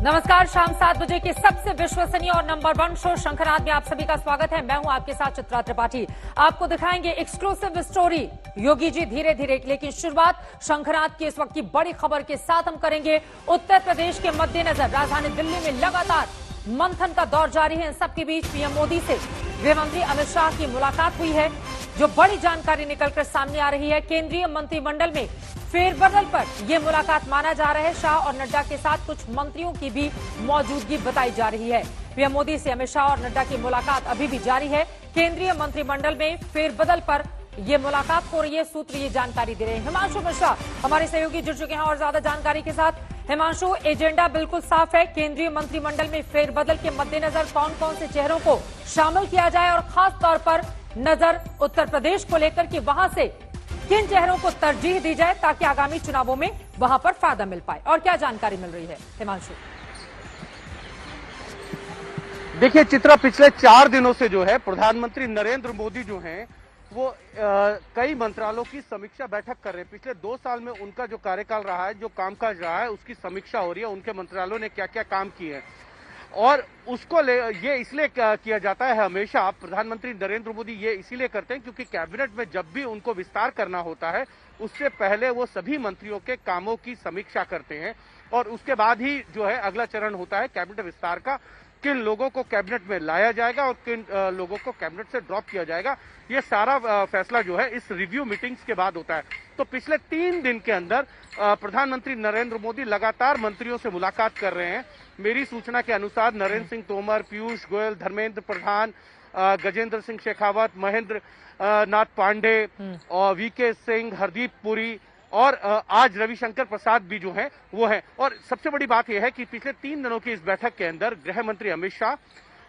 नमस्कार, शाम 7 बजे के सबसे विश्वसनीय और नंबर 1 शो शंखनाद में आप सभी का स्वागत है। मैं हूं आपके साथ चित्रा त्रिपाठी। आपको दिखाएंगे एक्सक्लूसिव स्टोरी योगी जी धीरे धीरे, लेकिन शुरुआत शंखनाद की इस वक्त की बड़ी खबर के साथ हम करेंगे। उत्तर प्रदेश के मद्देनजर राजधानी दिल्ली में लगातार मंथन का दौर जारी है। इन सबके बीच पीएम मोदी से गृह मंत्री अमित शाह की मुलाकात हुई है, जो बड़ी जानकारी निकलकर सामने आ रही है। केंद्रीय मंत्रिमंडल में फेरबदल पर यह मुलाकात माना जा रहा है। शाह और नड्डा के साथ कुछ मंत्रियों की भी मौजूदगी बताई जा रही है। पीएम मोदी से अमित शाह और नड्डा की मुलाकात अभी भी जारी है। केंद्रीय मंत्रिमंडल में फेरबदल पर यह मुलाकात हो रही है। सूत्र ये जानकारी दे रहे हैं। हिमांशु मिश्रा हमारे सहयोगी जुड़ चुके हैं और ज्यादा जानकारी के साथ। हिमांशु, एजेंडा बिल्कुल साफ है। केंद्रीय मंत्रिमंडल में फेरबदल के मद्देनजर कौन कौन से चेहरों को शामिल किया जाए और खास तौर पर नजर उत्तर प्रदेश को लेकर कि वहां से किन चेहरों को तरजीह दी जाए ताकि आगामी चुनावों में वहां पर फायदा मिल पाए, और क्या जानकारी मिल रही है हिमांशु? देखिए चित्रा, पिछले 4 दिनों से जो है प्रधानमंत्री नरेंद्र मोदी जो हैं वो कई मंत्रालयों की समीक्षा बैठक कर रहे हैं। पिछले 2 साल में उनका जो कार्यकाल रहा है, जो कामकाज रहा है, उसकी समीक्षा हो रही है। उनके मंत्रालयों ने क्या क्या काम किए हैं और उसको ये इसलिए किया जाता है। हमेशा प्रधानमंत्री नरेंद्र मोदी ये इसीलिए करते हैं क्योंकि कैबिनेट में जब भी उनको विस्तार करना होता है उससे पहले वो सभी मंत्रियों के कामों की समीक्षा करते हैं और उसके बाद ही जो है अगला चरण होता है कैबिनेट विस्तार का। किन लोगों को कैबिनेट में लाया जाएगा और किन लोगों को कैबिनेट से ड्रॉप किया जाएगा, ये सारा फैसला जो है इस रिव्यू मीटिंग्स के बाद होता है। तो पिछले 3 दिन के अंदर प्रधानमंत्री नरेंद्र मोदी लगातार मंत्रियों से मुलाकात कर रहे हैं। मेरी सूचना के अनुसार नरेंद्र सिंह तोमर, पीयूष गोयल, धर्मेंद्र प्रधान, गजेंद्र सिंह शेखावत, महेंद्र नाथ पांडे और वीके सिंह, हरदीप पुरी और आज रविशंकर प्रसाद भी जो हैं वो हैं। और सबसे बड़ी बात यह है कि पिछले 3 दिनों की इस बैठक के अंदर गृह मंत्री अमित शाह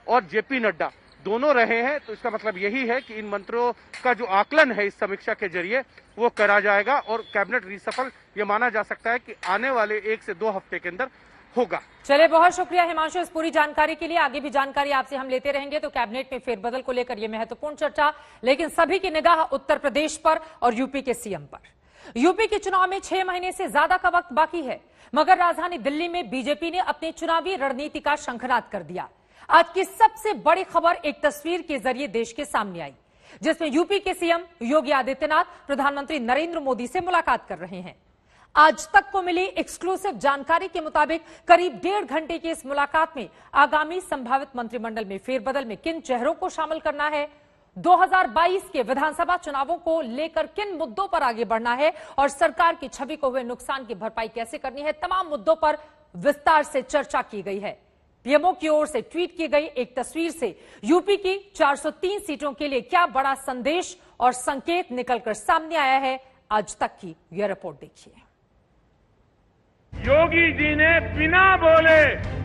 और जेपी नड्डा दोनों रहे हैं। तो इसका मतलब यही है कि इन मंत्रियों का जो आकलन है इस समीक्षा के जरिए वो करा जाएगा और कैबिनेट रिसफल ये माना जा सकता है कि आने वाले 1 से 2 हफ्ते के अंदर होगा। चलिए, बहुत शुक्रिया हिमांशु इस पूरी जानकारी के लिए। आगे भी जानकारी आपसे हम लेते रहेंगे। तो कैबिनेट में फेरबदल को लेकर यह महत्वपूर्ण चर्चा, लेकिन सभी की निगाह उत्तर प्रदेश पर और यूपी के सीएम पर। यूपी के चुनाव में 6 महीने से ज्यादा का वक्त बाकी है, मगर राजधानी दिल्ली में बीजेपी ने अपनी चुनावी रणनीति का शंखनाद कर दिया। आज की सबसे बड़ी खबर एक तस्वीर के जरिए देश के सामने आई, जिसमें यूपी के सीएम योगी आदित्यनाथ प्रधानमंत्री नरेंद्र मोदी से मुलाकात कर रहे हैं। आज तक को मिली एक्सक्लूसिव जानकारी के मुताबिक करीब 1.5 घंटे की इस मुलाकात में आगामी संभावित मंत्रिमंडल में फेरबदल में किन चेहरों को शामिल करना है, 2022 के विधानसभा चुनावों को लेकर किन मुद्दों पर आगे बढ़ना है और सरकार की छवि को हुए नुकसान की भरपाई कैसे करनी है, तमाम मुद्दों पर विस्तार से चर्चा की गई है। पीएमओ की ओर से ट्वीट की गई एक तस्वीर से यूपी की 403 सीटों के लिए क्या बड़ा संदेश और संकेत निकलकर सामने आया है, आज तक की यह रिपोर्ट देखिए। योगी जी ने बिना बोले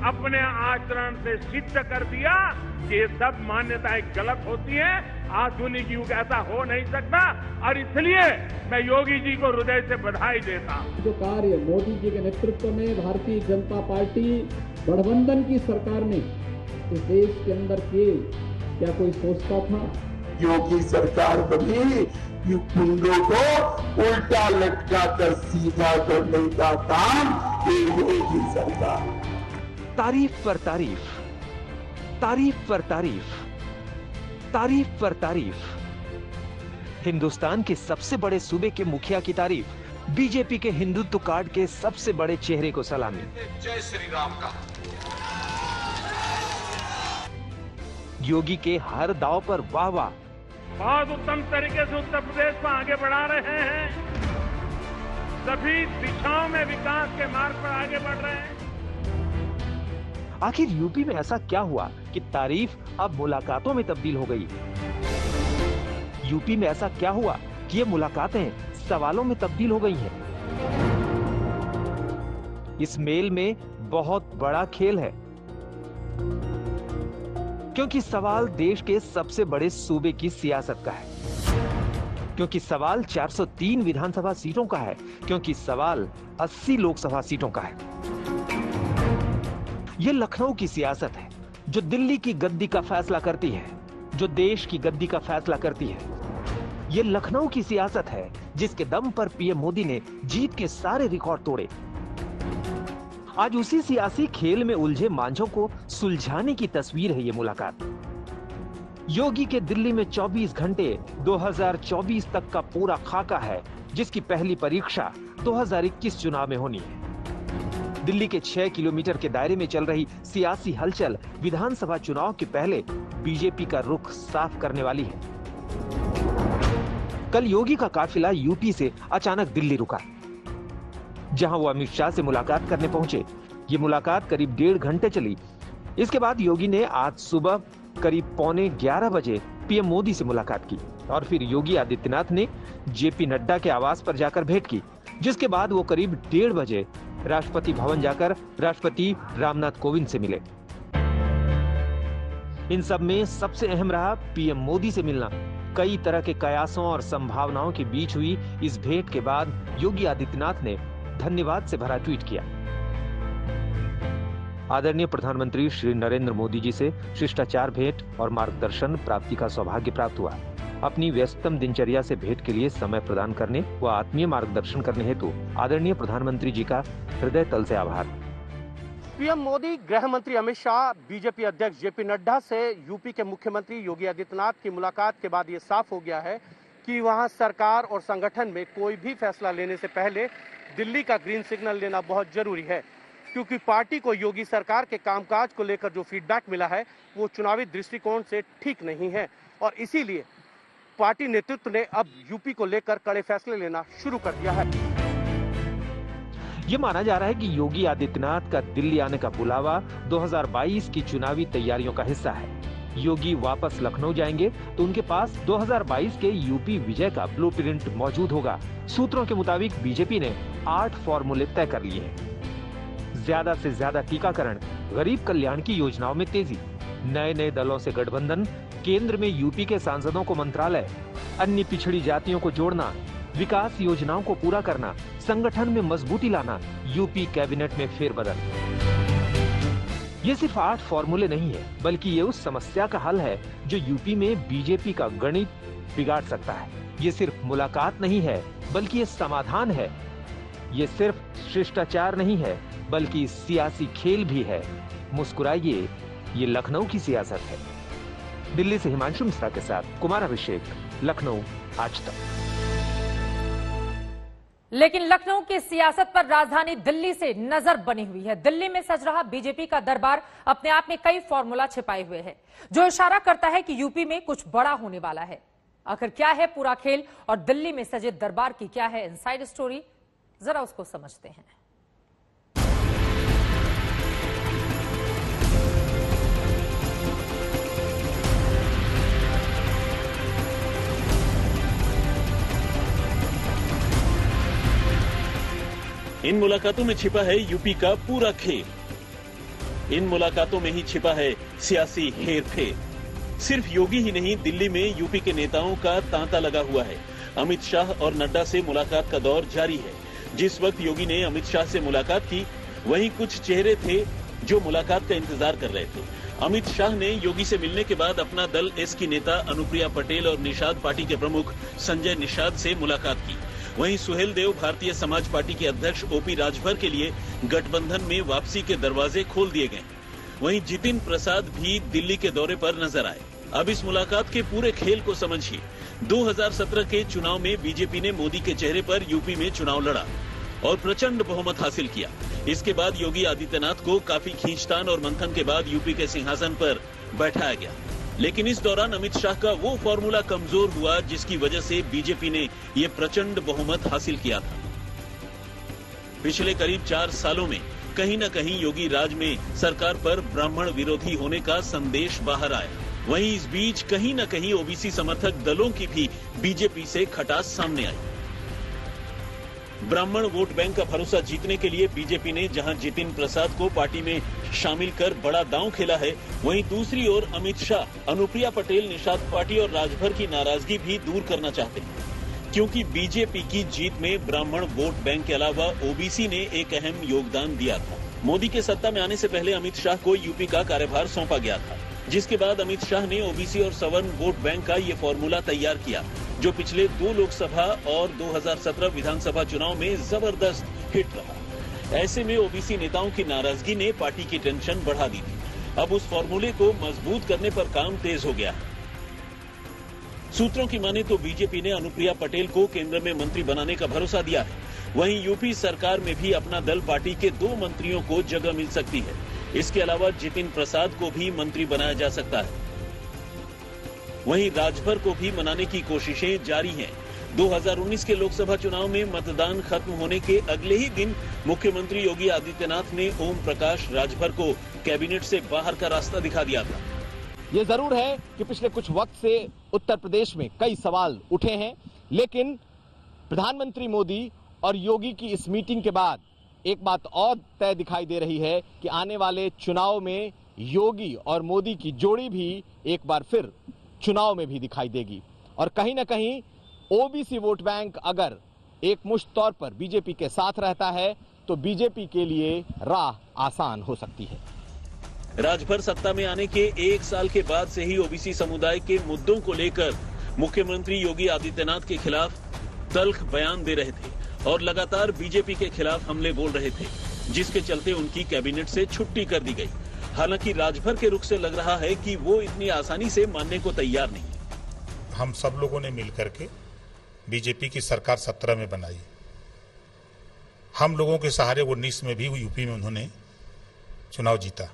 अपने आचरण से सिद्ध कर दिया कि ये सब मान्यताएं गलत होती हैं। आधुनिक युग ऐसा हो नहीं सकता और इसलिए मैं योगी जी को हृदय से बधाई देता हूं। जो कार्य मोदी जी के नेतृत्व में भारतीय जनता पार्टी गठबंधन की सरकार ने इस देश के अंदर किए, क्या कोई सोचता था? योगी सरकार बनी कि कुंडों को उल्टा लटका कर सीधा करने का काम ये योगी सरकार। तारीफ पर तारीफ, तारीफ पर तारीफ, तारीफ पर तारीफ। हिंदुस्तान के सबसे बड़े सूबे के मुखिया की तारीफ, बीजेपी के हिंदुत्व कार्ड के सबसे बड़े चेहरे को सलामी। जय श्री राम का योगी के हर दाव पर वाह वाह। बहुत उत्तम तरीके से उत्तर प्रदेश को आगे बढ़ा रहे हैं। सभी दिशाओं में विकास के मार्ग पर आगे बढ़ रहे हैं। आखिर यूपी में ऐसा क्या हुआ कि तारीफ अब मुलाकातों में तब्दील हो गई? यूपी में ऐसा क्या हुआ कि ये मुलाकातें सवालों में तब्दील हो गई हैं? इस मेल में बहुत बड़ा खेल है, क्योंकि सवाल देश के सबसे बड़े सूबे की सियासत का है, क्योंकि सवाल 403 विधानसभा सीटों का है, क्योंकि सवाल 80 लोकसभा सीटों का है। यह लखनऊ की सियासत है जो दिल्ली की गद्दी का फैसला करती है, जो देश की गद्दी का फैसला करती है। यह लखनऊ की सियासत है जिसके दम पर पीएम मोदी ने जीत के सारे रिकॉर्ड तोड़े। आज उसी सियासी खेल में उलझे मांझों को सुलझाने की तस्वीर है ये मुलाकात। योगी के दिल्ली में 24 घंटे 2024 तक का पूरा खाका है, जिसकी पहली परीक्षा 2021 चुनाव में होनी है। दिल्ली के 6 किलोमीटर के दायरे में चल रही सियासी हलचल विधानसभा चुनाव के पहले बीजेपी का रुख साफ करने वाली है। कल योगी का काफिला यूपी से अचानक दिल्ली रुका, जहां वो अमित शाह से मुलाकात करने पहुंचे। ये मुलाकात करीब 1.5 घंटे चली। इसके बाद योगी ने आज सुबह करीब 11:15 बजे पीएम मोदी से मुलाकात की और फिर योगी आदित्यनाथ ने जेपी नड्डा के आवास पर जाकर भेंट की, जिसके बाद वो करीब 1:30 बजे राष्ट्रपति भवन जाकर राष्ट्रपति रामनाथ कोविंद से मिले। इन सब में सबसे अहम रहा पीएम मोदी से मिलना। कई तरह के कयासों और संभावनाओं के बीच हुई इस भेंट के बाद योगी आदित्यनाथ ने धन्यवाद से भरा ट्वीट किया। आदरणीय प्रधानमंत्री श्री नरेंद्र मोदी जी से शिष्टाचार भेंट और मार्गदर्शन प्राप्ति का सौभाग्य प्राप्त हुआ। अपनी व्यस्तम दिनचर्या से भेंट के लिए समय प्रदान करने व आत्मीय मार्गदर्शन करने हेतु आदरणीय प्रधानमंत्री जी का हृदय तल से आभार। पीएम मोदी, गृह मंत्री अमित शाह, बीजेपी अध्यक्ष जेपी नड्डा से यूपी के मुख्यमंत्री योगी आदित्यनाथ की मुलाकात के बाद ये साफ हो गया है कि वहां सरकार और संगठन में कोई भी फैसला लेने से पहले दिल्ली का ग्रीन सिग्नल लेना बहुत जरूरी है, क्योंकि पार्टी को योगी सरकार के कामकाज को लेकर जो फीडबैक मिला है वो चुनावी दृष्टिकोण से ठीक नहीं है और इसीलिए पार्टी नेतृत्व ने अब यूपी को लेकर कड़े फैसले लेना शुरू कर दिया है। ये माना जा रहा है कि योगी आदित्यनाथ का दिल्ली आने का बुलावा 2022 की चुनावी तैयारियों का हिस्सा है। योगी वापस लखनऊ जाएंगे तो उनके पास 2022 के यूपी विजय का ब्लूप्रिंट मौजूद होगा। सूत्रों के मुताबिक बीजेपी ने 8 फॉर्मूले तय कर लिए हैं। ज्यादा से ज्यादा टीकाकरण, गरीब कल्याण की योजनाओं में तेजी, नए दलों से गठबंधन, केंद्र में यूपी के सांसदों को मंत्रालय, अन्य पिछड़ी जातियों को जोड़ना, विकास योजनाओं को पूरा करना, संगठन में मजबूती लाना, यूपी कैबिनेट में फेरबदल। ये सिर्फ 8 फॉर्मूले नहीं है, बल्कि ये उस समस्या का हल है जो यूपी में बीजेपी का गणित बिगाड़ सकता है। ये सिर्फ मुलाकात नहीं है, बल्कि ये समाधान है। ये सिर्फ शिष्टाचार नहीं है, बल्कि सियासी खेल भी है। मुस्कुराइए, ये लखनऊ की सियासत है। दिल्ली से हिमांशु मिश्रा के साथ कुमार अभिषेक, लखनऊ, आज तक। लेकिन लखनऊ की सियासत पर राजधानी दिल्ली से नजर बनी हुई है। दिल्ली में सज रहा बीजेपी का दरबार अपने आप में कई फॉर्मूला छिपाए हुए है, जो इशारा करता है कि यूपी में कुछ बड़ा होने वाला है। आखिर क्या है पूरा खेल और दिल्ली में सजे दरबार की क्या है इनसाइड स्टोरी, जरा उसको समझते हैं। इन मुलाकातों में छिपा है यूपी का पूरा खेल। इन मुलाकातों में ही छिपा है सियासी हेरफेर। सिर्फ योगी ही नहीं, दिल्ली में यूपी के नेताओं का तांता लगा हुआ है। अमित शाह और नड्डा से मुलाकात का दौर जारी है। जिस वक्त योगी ने अमित शाह से मुलाकात की, वहीं कुछ चेहरे थे जो मुलाकात का इंतजार कर रहे थे। अमित शाह ने योगी से मिलने के बाद अपना दल एस की नेता अनुप्रिया पटेल और निषाद पार्टी के प्रमुख संजय निषाद से मुलाकात की। वहीं सुहेल देव भारतीय समाज पार्टी के अध्यक्ष ओपी राजभर के लिए गठबंधन में वापसी के दरवाजे खोल दिए गए। वहीं जितिन प्रसाद भी दिल्ली के दौरे पर नजर आए। अब इस मुलाकात के पूरे खेल को समझिए। 2017 के चुनाव में बीजेपी ने मोदी के चेहरे पर यूपी में चुनाव लड़ा और प्रचंड बहुमत हासिल किया। इसके बाद योगी आदित्यनाथ को काफी खींचतान और मंथन के बाद यूपी के सिंहासन पर बैठाया गया। लेकिन इस दौरान अमित शाह का वो फॉर्मूला कमजोर हुआ जिसकी वजह से बीजेपी ने ये प्रचंड बहुमत हासिल किया था। पिछले करीब 4 सालों में कहीं न कहीं योगी राज में सरकार पर ब्राह्मण विरोधी होने का संदेश बाहर आया। वहीं इस बीच कहीं न कहीं ओबीसी समर्थक दलों की भी बीजेपी से खटास सामने आई। ब्राह्मण वोट बैंक का भरोसा जीतने के लिए बीजेपी ने जहां जितिन प्रसाद को पार्टी में शामिल कर बड़ा दांव खेला है, वहीं दूसरी ओर अमित शाह अनुप्रिया पटेल, निषाद पार्टी और राजभर की नाराजगी भी दूर करना चाहते हैं, क्योंकि बीजेपी की जीत में ब्राह्मण वोट बैंक के अलावा ओबीसी ने एक अहम योगदान दिया था। मोदी के सत्ता में आने से पहले अमित शाह को यूपी का कार्यभार सौंपा गया था, जिसके बाद अमित शाह ने ओबीसी और सवर्ण वोट बैंक का ये फॉर्मूला तैयार किया, जो पिछले 2 लोकसभा और 2017 विधानसभा चुनाव में जबरदस्त हिट रहा। ऐसे में ओबीसी नेताओं की नाराजगी ने पार्टी की टेंशन बढ़ा दी थी। अब उस फॉर्मूले को मजबूत करने पर काम तेज हो गया है। सूत्रों की माने तो बीजेपी ने अनुप्रिया पटेल को केंद्र में मंत्री बनाने का भरोसा दिया है। वहीं यूपी सरकार में भी अपना दल पार्टी के 2 मंत्रियों को जगह मिल सकती है। इसके अलावा जितिन प्रसाद को भी मंत्री बनाया जा सकता है। वहीं राजभर को भी मनाने की कोशिशें जारी हैं। 2019 के लोकसभा चुनाव में मतदान खत्म होने के अगले ही दिन मुख्यमंत्री योगी आदित्यनाथ ने ओम प्रकाश राजभर को कैबिनेट से बाहर का रास्ता दिखा दिया था। ये जरूर है कि पिछले कुछ वक्त से उत्तर प्रदेश में कई सवाल उठे हैं, लेकिन प्रधानमंत्री मोदी और योगी की इस मीटिंग के बाद एक बात और तय दिखाई दे रही है कि आने वाले चुनाव में योगी और मोदी की जोड़ी भी एक बार फिर चुनाव में भी दिखाई देगी। और कहीं ना कहीं ओबीसी वोट बैंक अगर एक मुश्त तौर पर बीजेपी के साथ रहता है तो बीजेपी के लिए राह आसान हो सकती है। राजभर सत्ता में आने के 1 साल के बाद से ही ओबीसी समुदाय के मुद्दों को लेकर मुख्यमंत्री योगी आदित्यनाथ के खिलाफ तल्ख बयान दे रहे थे और लगातार बीजेपी के खिलाफ हमले बोल रहे थे, जिसके चलते उनकी कैबिनेट से छुट्टी कर दी गई। हालांकि राजभर के रुख से लग रहा है कि वो इतनी आसानी से मानने को तैयार नहीं। हम सब लोगों ने मिलकर के बीजेपी की सरकार 17 में बनाई। हम लोगों के सहारे 19 में भी यूपी में उन्होंने चुनाव जीता।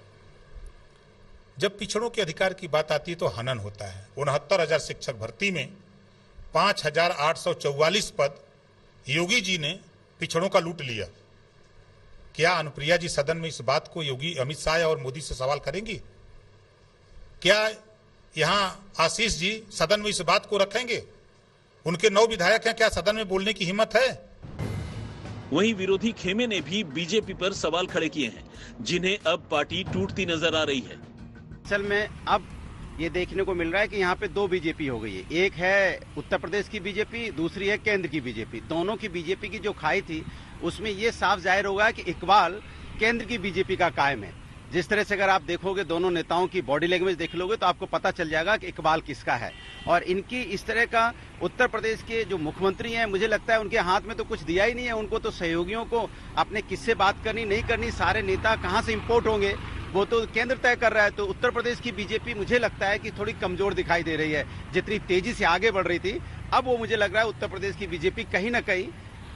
जब पिछड़ों के अधिकार की बात आती है तो हनन होता है। 69,000 शिक्षक भर्ती में 5,844 पद योगी जी ने पिछड़ों का लूट लिया। क्या अनुप्रिया जी सदन में इस बात को योगी अमित शाह और मोदी से सवाल करेंगी? क्या यहां आशीष जी सदन में इस बात को रखेंगे? उनके 9 विधायक हैं, क्या सदन में बोलने की हिम्मत है? वहीं विरोधी खेमे ने भी बीजेपी पर सवाल खड़े किए हैं, जिन्हें अब पार्टी टूटती नजर आ रही है। असल में अब ये देखने को मिल रहा है कि यहाँ पे 2 बीजेपी हो गई है। एक है उत्तर प्रदेश की बीजेपी, दूसरी है केंद्र की बीजेपी। दोनों की बीजेपी की जो खाई थी उसमें ये साफ जाहिर होगा कि इकबाल केंद्र की बीजेपी का कायम है। जिस तरह से अगर आप देखोगे दोनों नेताओं की बॉडी लैंग्वेज देख लोगे तो आपको पता चल जाएगा कि इकबाल किसका है। और इनकी इस तरह का उत्तर प्रदेश के जो मुख्यमंत्री हैं, मुझे लगता है उनके हाथ में तो कुछ दिया ही नहीं है। उनको तो सहयोगियों को अपने किससे बात करनी नहीं करनी, सारे नेता कहाँ से इंपोर्ट होंगे वो तो केंद्र तय कर रहा है। तो उत्तर प्रदेश की बीजेपी मुझे लगता है कि थोड़ी कमजोर दिखाई दे रही है। जितनी तेजी से आगे बढ़ रही थी, अब वो मुझे लग रहा है उत्तर प्रदेश की बीजेपी कहीं ना कहीं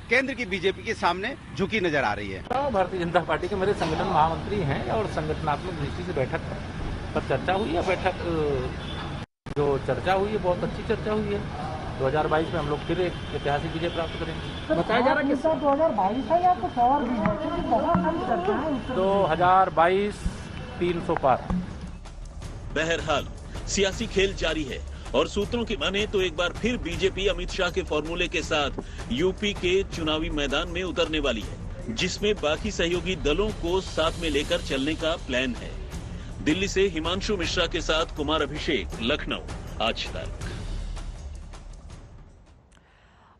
केंद्र की बीजेपी के सामने झुकी नजर आ रही है। भारतीय जनता पार्टी के मेरे संगठन महामंत्री हैं और संगठनात्मक दृष्टि से बैठक पर चर्चा हुई है। बैठक जो चर्चा हुई है बहुत अच्छी चर्चा हुई है। 2022 में हम लोग फिर एक ऐतिहासिक विजय प्राप्त करेंगे। बताया जा रहा है कि 2022 है या कुछ और भी है, क्योंकि बहुत सारी चर्चा है। 2022 300 पार। बहरहाल सियासी खेल जारी है और सूत्रों की माने तो एक बार फिर बीजेपी अमित शाह के फॉर्मूले के साथ यूपी के चुनावी मैदान में उतरने वाली है, जिसमें बाकी सहयोगी दलों को साथ में लेकर चलने का प्लान है। दिल्ली से हिमांशु मिश्रा के साथ कुमार अभिषेक, लखनऊ, आज तक।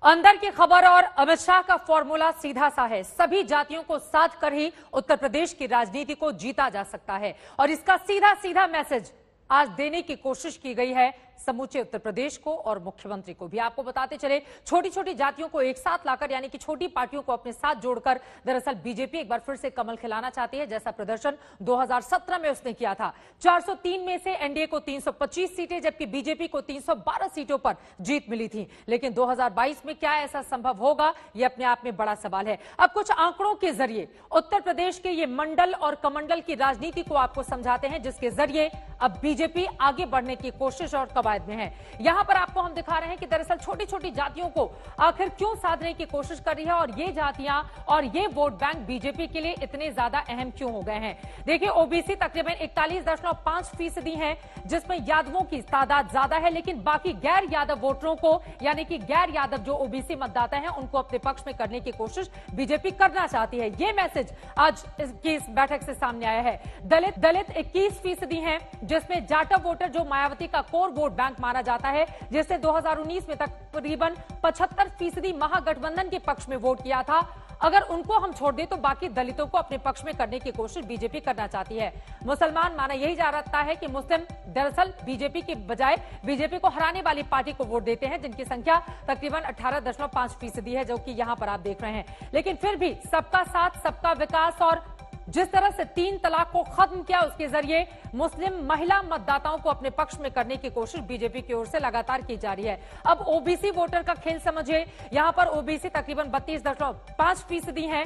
अंदर की खबर और अमित शाह का फॉर्मूला सीधा सा है। सभी जातियों को साथ कर ही उत्तर प्रदेश की राजनीति को जीता जा सकता है और इसका सीधा सीधा मैसेज आज देने की कोशिश की गई है समूचे उत्तर प्रदेश को और मुख्यमंत्री को भी। आपको बताते चले, छोटी छोटी जातियों को एक साथ लाकर यानी कि छोटी पार्टियों को अपने साथ जोड़कर दरअसल बीजेपी एक बार फिर से कमल खिलाना चाहती है, जैसा प्रदर्शन 2017 में उसने किया था। 403 में से एनडीए को 325 सीटें जबकि बीजेपी को 312 सीटों पर जीत मिली थी। लेकिन 2022 में क्या ऐसा संभव होगा, यह अपने आप में बड़ा सवाल है। अब कुछ आंकड़ों के जरिए उत्तर प्रदेश के ये मंडल और कमंडल की राजनीति को आपको समझाते हैं, जिसके जरिए अब बीजेपी आगे बढ़ने की कोशिश और कवायद में है। यहां पर आपको हम दिखा रहे हैं कि दरअसल छोटी छोटी जातियों को आखिर क्यों साधने की कोशिश कर रही है और ये जातियां और ये वोट बैंक बीजेपी के लिए इतने ज्यादा अहम क्यों हो गए हैं। देखिए, ओबीसी तकरीबन 41.5% है, जिसमें यादवों की तादाद ज्यादा है, लेकिन बाकी गैर यादव वोटरों को यानी कि गैर यादव जो ओबीसी मतदाता हैं उनको अपने पक्ष में करने की कोशिश बीजेपी करना चाहती है। ये मैसेज आज की इस बैठक से सामने आया है। दलित 21% हैं, जिसमें जाटव वोटर जो मायावती का कोर वोट बैंक माना जाता है, जिससे 2019 में तकरीबन 75% महागठबंधन के पक्ष में वोट किया था। अगर उनको हम छोड़ दें तो बाकी दलितों को अपने पक्ष में करने की कोशिश बीजेपी करना चाहती है। मुसलमान माना यही जा रहा है कि मुस्लिम दरअसल बीजेपी के बजाय बीजेपी को हराने वाली पार्टी को वोट देते हैं, जिनकी संख्या तकरीबन 18.5% है, जो कि यहां पर आप देख रहे हैं। लेकिन फिर भी सबका साथ सबका विकास और जिस तरह से 3 तलाक को खत्म किया, उसके जरिए मुस्लिम महिला मतदाताओं को अपने पक्ष में करने की कोशिश बीजेपी की ओर से लगातार की जा रही है। अब ओबीसी वोटर का खेल समझिए, यहां पर ओबीसी तकरीबन 32.5% हैं,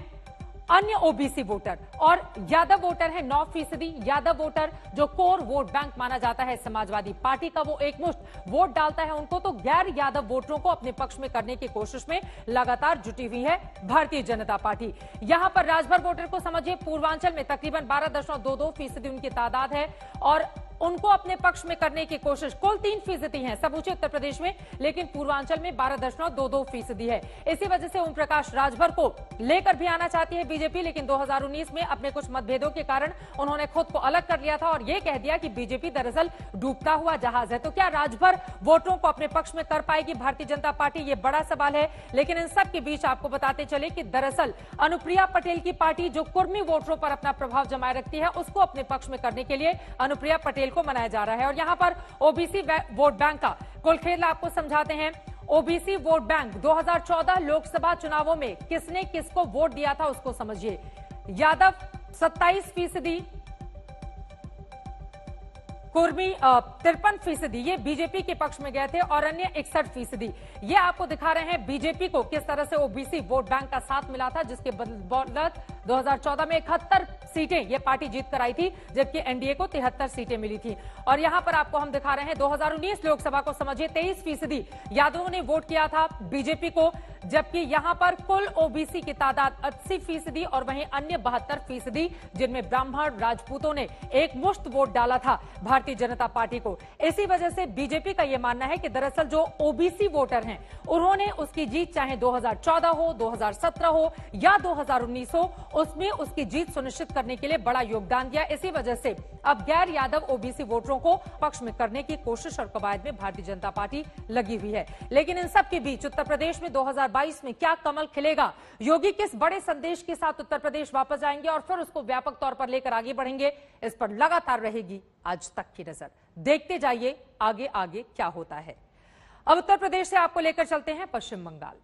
अन्य ओबीसी वोटर और यादव वोटर है 9%। यादव वोटर जो कोर वोट बैंक माना जाता है समाजवादी पार्टी का, वो एकमुश्त वोट डालता है उनको, तो गैर यादव वोटरों को अपने पक्ष में करने की कोशिश में लगातार जुटी हुई है भारतीय जनता पार्टी। यहां पर राजभर वोटर को समझिए, पूर्वांचल में तकरीबन 12.22% उनकी तादाद है और उनको अपने पक्ष में करने की कोशिश कुल 3% है समूचे उत्तर प्रदेश में, लेकिन पूर्वांचल में 12.22% है। इसी वजह से ओम प्रकाश राजभर को लेकर भी आना चाहती है बीजेपी, लेकिन 2019 में अपने कुछ मतभेदों के कारण उन्होंने खुद को अलग कर लिया था और यह कह दिया कि बीजेपी दरअसल डूबता हुआ जहाज है। तो क्या राजभर वोटरों को अपने पक्ष में कर पाएगी भारतीय जनता पार्टी, ये बड़ा सवाल है। लेकिन इन सब के बीच आपको बताते चले कि दरअसल अनुप्रिया पटेल की पार्टी जो कुर्मी वोटरों पर अपना प्रभाव जमाए रखती है, उसको अपने पक्ष में करने के लिए अनुप्रिया पटेल को मनाया जा रहा है। और यहां पर ओबीसी वोट बैंक का कुल खेल आपको समझाते हैं। ओबीसी वोट बैंक 2014 लोकसभा चुनावों में किसने किसको वोट दिया था उसको समझिए। यादव 27%, कुर्मी 53%, ये बीजेपी के पक्ष में गए थे और अन्य 61%। ये आपको दिखा रहे हैं बीजेपी को किस तरह से ओबीसी वोट बैंक का साथ मिला था, जिसके बदौलत 2014 में 71 सीटें ये पार्टी जीत कर आई थी, जबकि एनडीए को 73 सीटें मिली थी। और यहां पर आपको हम दिखा रहे हैं 2019 लोकसभा को समझिए, 23% यादवों ने वोट किया था बीजेपी को, जबकि यहां पर कुल ओबीसी की तादाद 80% और वहीं अन्य 72% जिनमें ब्राह्मण राजपूतों ने एक मुश्त वोट डाला था भारतीय जनता पार्टी को। इसी वजह से बीजेपी का यह मानना है कि दरअसल जो ओबीसी वोटर हैं उन्होंने उसकी जीत चाहे 2014 हो, 2017 हो या 2019 हो, उसमें उसकी जीत सुनिश्चित करने के लिए बड़ा योगदान दिया। इसी वजह से अब गैर यादव ओबीसी वोटरों को पक्ष में करने की कोशिश और कवायद में भारतीय जनता पार्टी लगी हुई है। लेकिन इन सब के बीच उत्तर प्रदेश में 2022 में क्या कमल खिलेगा, योगी किस बड़े संदेश के साथ उत्तर प्रदेश वापस आएंगे और फिर उसको व्यापक तौर पर लेकर आगे बढ़ेंगे, इस पर लगातार रहेगी आज तक की नजर। देखते जाइए आगे आगे क्या होता है। अब उत्तर प्रदेश से आपको लेकर चलते हैं पश्चिम बंगाल।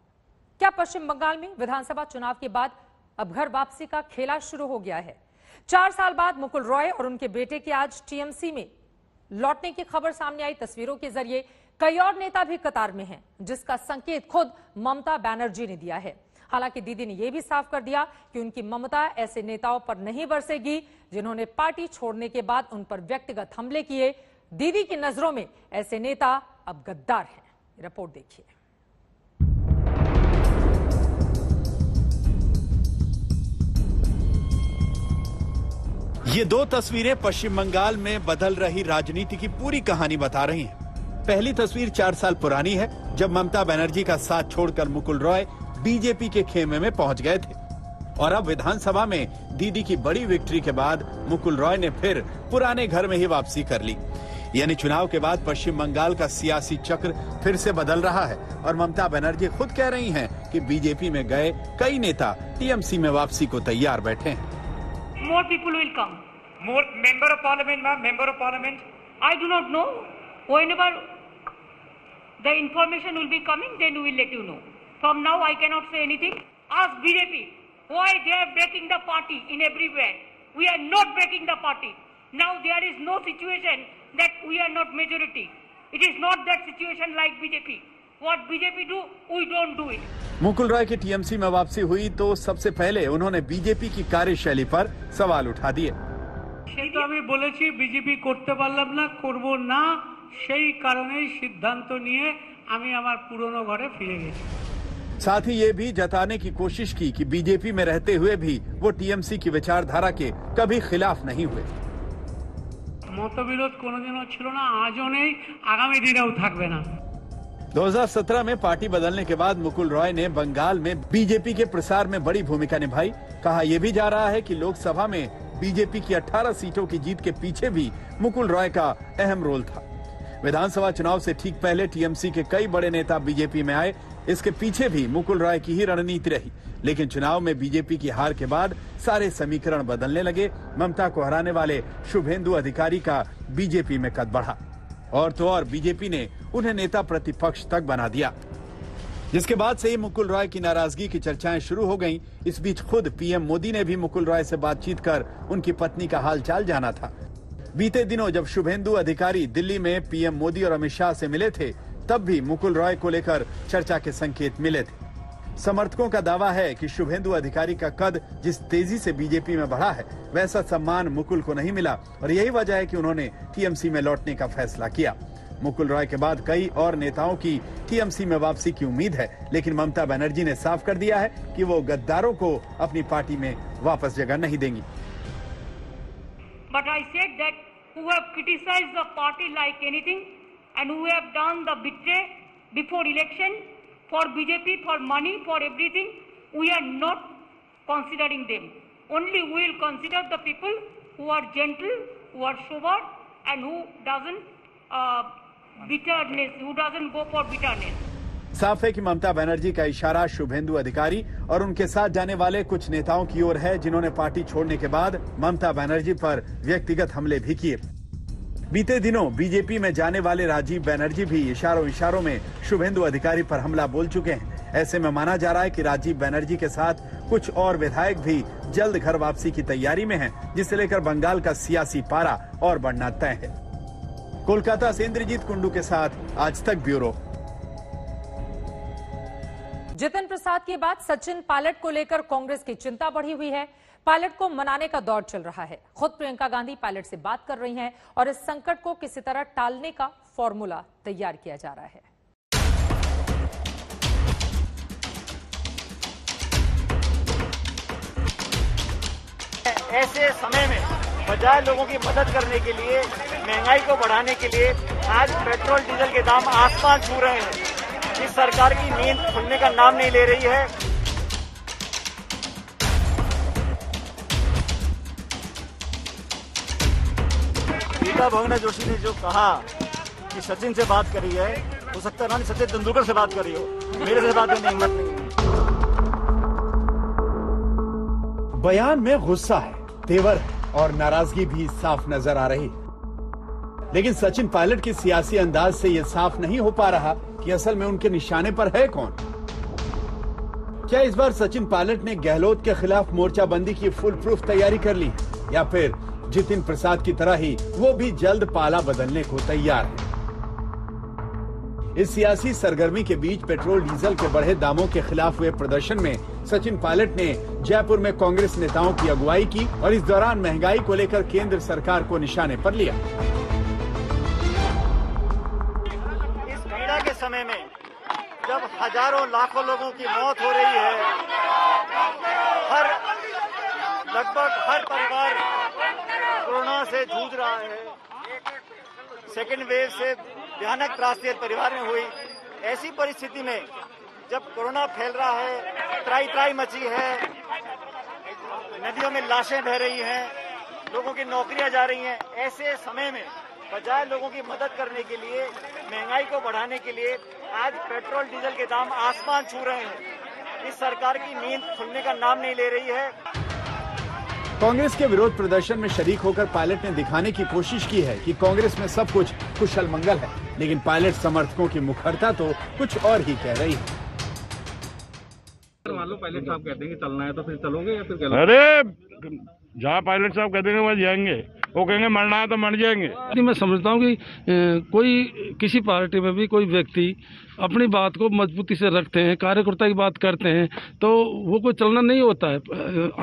क्या पश्चिम बंगाल में विधानसभा चुनाव के बाद अब घर वापसी का खेला शुरू हो गया है। 4 साल बाद मुकुल रॉय और उनके बेटे के आज टीएमसी में लौटने की खबर सामने आई। तस्वीरों के जरिए कई और नेता भी कतार में हैं, जिसका संकेत खुद ममता बनर्जी ने दिया है। हालांकि दीदी ने यह भी साफ कर दिया कि उनकी ममता ऐसे नेताओं पर नहीं बरसेगी जिन्होंने पार्टी छोड़ने के बाद उन पर व्यक्तिगत हमले किए। दीदी की नजरों में ऐसे नेता अब गद्दार हैं। रिपोर्ट देखिए। ये 2 तस्वीरें पश्चिम बंगाल में बदल रही राजनीति की पूरी कहानी बता रही हैं। पहली तस्वीर 4 साल पुरानी है, जब ममता बनर्जी का साथ छोड़कर मुकुल रॉय बीजेपी के खेमे में पहुंच गए थे। और अब विधानसभा में दीदी की बड़ी विक्ट्री के बाद मुकुल रॉय ने फिर पुराने घर में ही वापसी कर ली। यानी चुनाव के बाद पश्चिम बंगाल का सियासी चक्र फिर से बदल रहा है और ममता बनर्जी खुद कह रही हैं कि बीजेपी में गए कई नेता टीएमसी में वापसी को तैयार बैठे हैं। More people will come. More member of parliament, ma'am, member of parliament. I do not know. Whenever the information will be coming, then we will let you know. From now, I cannot say anything. Ask BJP why they are breaking the party in everywhere. We are not breaking the party. Now there is no situation that we are not majority. It is not that situation like BJP. What BJP do, we don't do it. Mukul Roy की TMC में वापसी हुई तो सबसे पहले उन्होंने BJP की कार्यशैली पर सवाल उठा दिए। সেই তো আমি বলেছি বিজেপি করতে পারলাম না, করব না, সেই কারণেই সিদ্ধান্ত নিয়ে আমি আমার পুরনো ঘরে ফিরে গেছি। साथ ही ये भी जताने की कोशिश की कि बीजेपी में रहते हुए भी वो टीएमसी की विचारधारा के कभी खिलाफ नहीं हुए। মতবিরোধ কোনোদিনও ছিল না, আজও নেই, আগামী দিনেও থাকবে না। 2017 में पार्टी बदलने के बाद मुकुल रॉय ने बंगाल में बीजेपी के प्रसार में बड़ी भूमिका निभाई। कहा यह भी जा रहा है कि लोकसभा में बीजेपी की 18 सीटों की जीत के पीछे भी मुकुल रॉय का अहम रोल था। विधानसभा चुनाव से ठीक पहले टीएमसी के कई बड़े नेता बीजेपी में आए। इसके पीछे भी मुकुल रॉय की ही रणनीति रही, लेकिन चुनाव में बीजेपी की हार के बाद सारे समीकरण बदलने लगे। ममता को हराने वाले शुभेंदु अधिकारी का बीजेपी में कद बढ़ा और तो और बीजेपी ने उन्हें नेता प्रतिपक्ष तक बना दिया, जिसके बाद से ही मुकुल रॉय की नाराजगी की चर्चाएं शुरू हो गईं। इस बीच खुद पीएम मोदी ने भी मुकुल रॉय से बातचीत कर उनकी पत्नी का हालचाल जाना था। बीते दिनों जब शुभेंदु अधिकारी दिल्ली में पीएम मोदी और अमित शाह से मिले थे, तब भी मुकुल रॉय को लेकर चर्चा के संकेत मिले थे। समर्थकों का दावा है कि शुभेंदु अधिकारी का कद जिस तेजी से बीजेपी में बढ़ा है, वैसा सम्मान मुकुल को नहीं मिला और यही वजह है कि उन्होंने टीएमसी में लौटने का फैसला किया। मुकुल रॉय के बाद कई और नेताओं की टीएमसी में वापसी की उम्मीद है, लेकिन ममता बनर्जी ने साफ कर दिया है कि वो गद्दारों को अपनी पार्टी में वापस जगह नहीं देंगी। But I said that who have criticized the party like anything and who have done the betray before election for BJP, for money, for everything, we are not considering them. Only we will consider the people who are gentle, who are sober, and who doesn't go for bitterness. साफ है कि ममता बनर्जी का इशारा शुभेंदु अधिकारी और उनके साथ जाने वाले कुछ नेताओं की ओर है, जिन्होंने पार्टी छोड़ने के बाद ममता बनर्जी पर व्यक्तिगत हमले भी किए। बीते दिनों बीजेपी में जाने वाले राजीव बनर्जी भी इशारों में शुभेंदु अधिकारी पर हमला बोल चुके हैं। ऐसे में माना जा रहा है कि राजीव बनर्जी के साथ कुछ और विधायक भी जल्द घर वापसी की तैयारी में हैं, जिसे लेकर बंगाल का सियासी पारा और बढ़ना तय है। कोलकाता से इंद्रजीत कुंडू के साथ आज तक ब्यूरो। जितिन प्रसाद के बाद सचिन पायलट को लेकर कांग्रेस की चिंता बढ़ी हुई है। पायलट को मनाने का दौर चल रहा है। खुद प्रियंका गांधी पायलट से बात कर रही हैं और इस संकट को किसी तरह टालने का फॉर्मूला तैयार किया जा रहा है। ऐसे समय में बजाय लोगों की मदद करने के लिए, महंगाई को बढ़ाने के लिए आज पेट्रोल डीजल के दाम आसमान छू रहे हैं। इस सरकार की नींद खुलने का नाम नहीं ले रही है। रीता बहुगुणा जोशी ने जो कहा कि सचिन से बात करी है, हो सकता है ना सचिन तेंदुलकर से बात करी हो, मेरे से बात करने की हिम्मत नहीं। बयान में गुस्सा है, तेवर और नाराजगी भी साफ नजर आ रही, लेकिन सचिन पायलट के सियासी अंदाज से यह साफ नहीं हो पा रहा कि असल में उनके निशाने पर है कौन। क्या इस बार सचिन पायलट ने गहलोत के खिलाफ मोर्चाबंदी की फुल प्रूफ तैयारी कर ली, या फिर जितिन प्रसाद की तरह ही वो भी जल्द पाला बदलने को तैयार है। इस सियासी सरगर्मी के बीच पेट्रोल डीजल के बढ़े दामों के खिलाफ हुए प्रदर्शन में सचिन पायलट ने जयपुर में कांग्रेस नेताओं की अगुवाई की और इस दौरान महंगाई को लेकर केंद्र सरकार को निशाने पर लिया। इस पीड़ा के समय में जब हजारों लाखों लोगों की मौत हो रही है, लगभग हर परिवार कोरोना से जूझ रहा है, सेकेंड वेव से भयानक त्रासदी परिवार में हुई। ऐसी परिस्थिति में जब कोरोना फैल रहा है, त्राई त्राई मची है, नदियों में लाशें बह रही हैं, लोगों की नौकरियां जा रही हैं, ऐसे समय में बजाय लोगों की मदद करने के लिए, महंगाई को बढ़ाने के लिए आज पेट्रोल डीजल के दाम आसमान छू रहे हैं। इस सरकार की नींद खुलने का नाम नहीं ले रही है। कांग्रेस के विरोध प्रदर्शन में शरीक होकर पायलट ने दिखाने की कोशिश की है कि कांग्रेस में सब कुछ कुशल मंगल है, लेकिन पायलट समर्थकों की मुखरता तो कुछ और ही कह रही है। मान लो पायलट साहब कहते हैं कि चलना है तो फिर चलोगे या फिर क्या? अरे जहाँ पायलट साहब कहते हैं वहाँ जाएंगे, वो कहेंगे मरना है तो मर जाएंगे। मैं समझता हूँ कि कोई किसी पार्टी में भी कोई व्यक्ति अपनी बात को मजबूती से रखते हैं, कार्यकर्ता की बात करते हैं, तो वो कोई चलना नहीं होता है।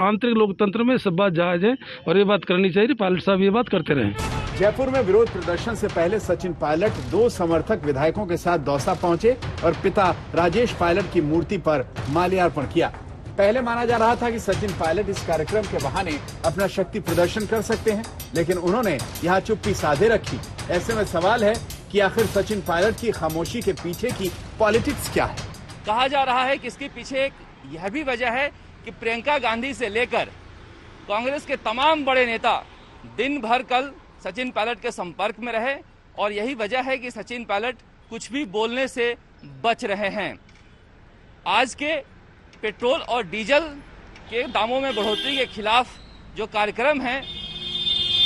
आंतरिक लोकतंत्र में सब बात जायज है और ये बात करनी चाहिए। पायलट साहब ये बात करते रहे। जयपुर में विरोध प्रदर्शन से पहले सचिन पायलट 2 समर्थक विधायकों के साथ दौसा पहुंचे और पिता राजेश पायलट की मूर्ति पर माल्यार्पण किया। पहले माना जा रहा था कि सचिन पायलट इस कार्यक्रम के बहाने अपना शक्ति प्रदर्शन कर सकते हैं, लेकिन उन्होंने यहाँ चुप्पी साधे रखी। ऐसे में सवाल है कि आखिर सचिन पायलट की खामोशी के पीछे की पॉलिटिक्स क्या है। कहा जा रहा है कि इसके पीछे एक यह भी वजह है कि प्रियंका गांधी से लेकर कांग्रेस के तमाम बड़े नेता दिन भर कल सचिन पायलट के संपर्क में रहे और यही वजह है कि सचिन पायलट कुछ भी बोलने से बच रहे हैं। आज के पेट्रोल और डीजल के दामों में बढ़ोतरी के खिलाफ जो कार्यक्रम है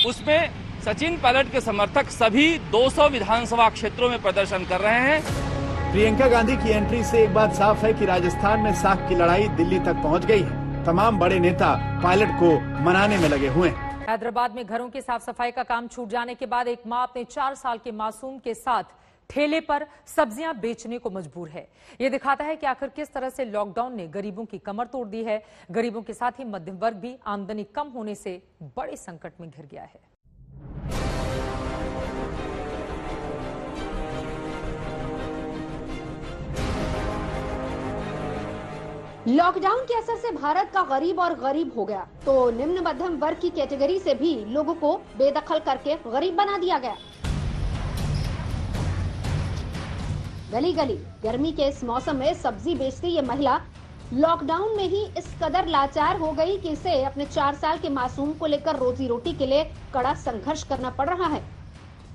उसमें सचिन पायलट के समर्थक सभी 200 विधानसभा क्षेत्रों में प्रदर्शन कर रहे हैं। प्रियंका गांधी की एंट्री से एक बात साफ है कि राजस्थान में साख की लड़ाई दिल्ली तक पहुंच गई है। तमाम बड़े नेता पायलट को मनाने में लगे हुए हैं। हैदराबाद में घरों की साफ सफाई का काम छूट जाने के बाद एक मां अपने 4 साल के मासूम के साथ ठेले पर सब्जियां बेचने को मजबूर है। यह दिखाता है कि आखिर किस तरह से लॉकडाउन ने गरीबों की कमर तोड़ दी है। गरीबों के साथ ही मध्यम वर्ग भी आमदनी कम होने से बड़े संकट में घिर गया है। लॉकडाउन के असर से भारत का गरीब और गरीब हो गया तो निम्न मध्यम वर्ग की कैटेगरी से भी लोगों को बेदखल करके गरीब बना दिया गया। गली गली गर्मी के इस मौसम में सब्जी बेचती ये महिला लॉकडाउन में ही इस कदर लाचार हो गई कि इसे अपने 4 साल के मासूम को लेकर रोजी रोटी के लिए कड़ा संघर्ष करना पड़ रहा है।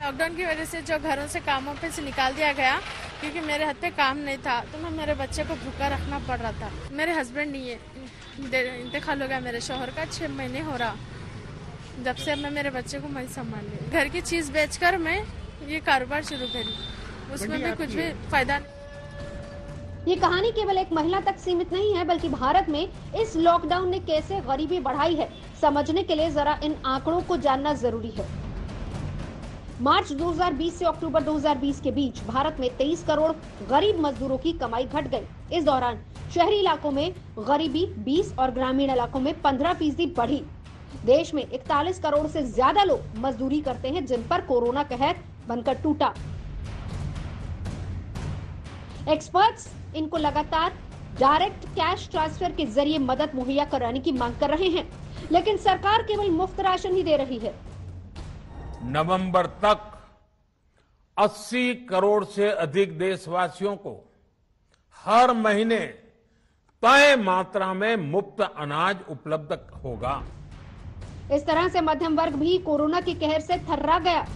लॉकडाउन की वजह से जो घरों से कामों पे से निकाल दिया गया क्योंकि मेरे हाथ पे काम नहीं था तो मैं मेरे बच्चे को भूखा रखना पड़ रहा था। मेरे हस्बैंड नहीं है, इंतकाल हो गया मेरे शौहर का 6 महीने हो रहा। जब से मैं मेरे बच्चे को मैं संभाल ली। घर की चीज बेचकर मैं ये कारोबार शुरू करी, उसमें भी कुछ भी फायदा नहीं। ये कहानी केवल एक महिला तक सीमित नहीं है बल्कि भारत में इस लॉकडाउन ने कैसे गरीबी बढ़ाई है समझने के लिए जरा इन आंकड़ों को जानना जरूरी है। मार्च 2020 से अक्टूबर 2020 के बीच भारत में 23 करोड़ गरीब मजदूरों की कमाई घट गई। इस दौरान शहरी इलाकों में गरीबी 20 और ग्रामीण इलाकों में 15% बढ़ी। देश में 41 करोड़ से ज्यादा लोग मजदूरी करते हैं जिन पर कोरोना कहर बनकर टूटा। एक्सपर्ट्स इनको लगातार डायरेक्ट कैश ट्रांसफर के जरिए मदद मुहैया कराने की मांग कर रहे हैं, लेकिन सरकार केवल मुफ्त राशन ही दे रही है। नवंबर तक 80 करोड़ से अधिक देशवासियों को हर महीने तय मात्रा में मुफ्त अनाज उपलब्ध होगा। इस तरह से मध्यम वर्ग भी कोरोना के कहर से थर्रा गया।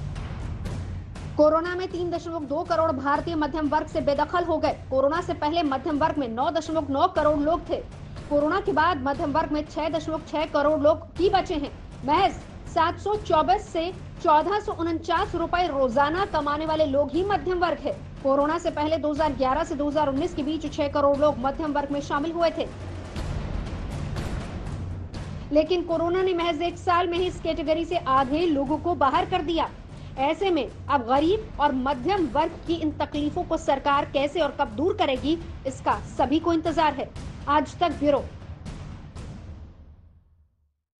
कोरोना में 3.2 करोड़ भारतीय मध्यम वर्ग से बेदखल हो गए। कोरोना से पहले मध्यम वर्ग में 9.9 करोड़ लोग थे। कोरोना के बाद मध्यम वर्ग में 6.6 करोड़ लोग ही बचे हैं। महज 724 से 1449 रुपए रोजाना कमाने वाले लोग ही मध्यम वर्ग है। कोरोना से पहले 2011 से 2019 के बीच 6 करोड़ लोग मध्यम वर्ग में शामिल हुए थे, लेकिन कोरोना ने महज 1 साल में ही इस कैटेगरी से आधे लोगों को बाहर कर दिया। ऐसे में अब गरीब और मध्यम वर्ग की इन तकलीफों को सरकार कैसे और कब दूर करेगी, इसका सभी को इंतजार है। आज तक ब्यूरो।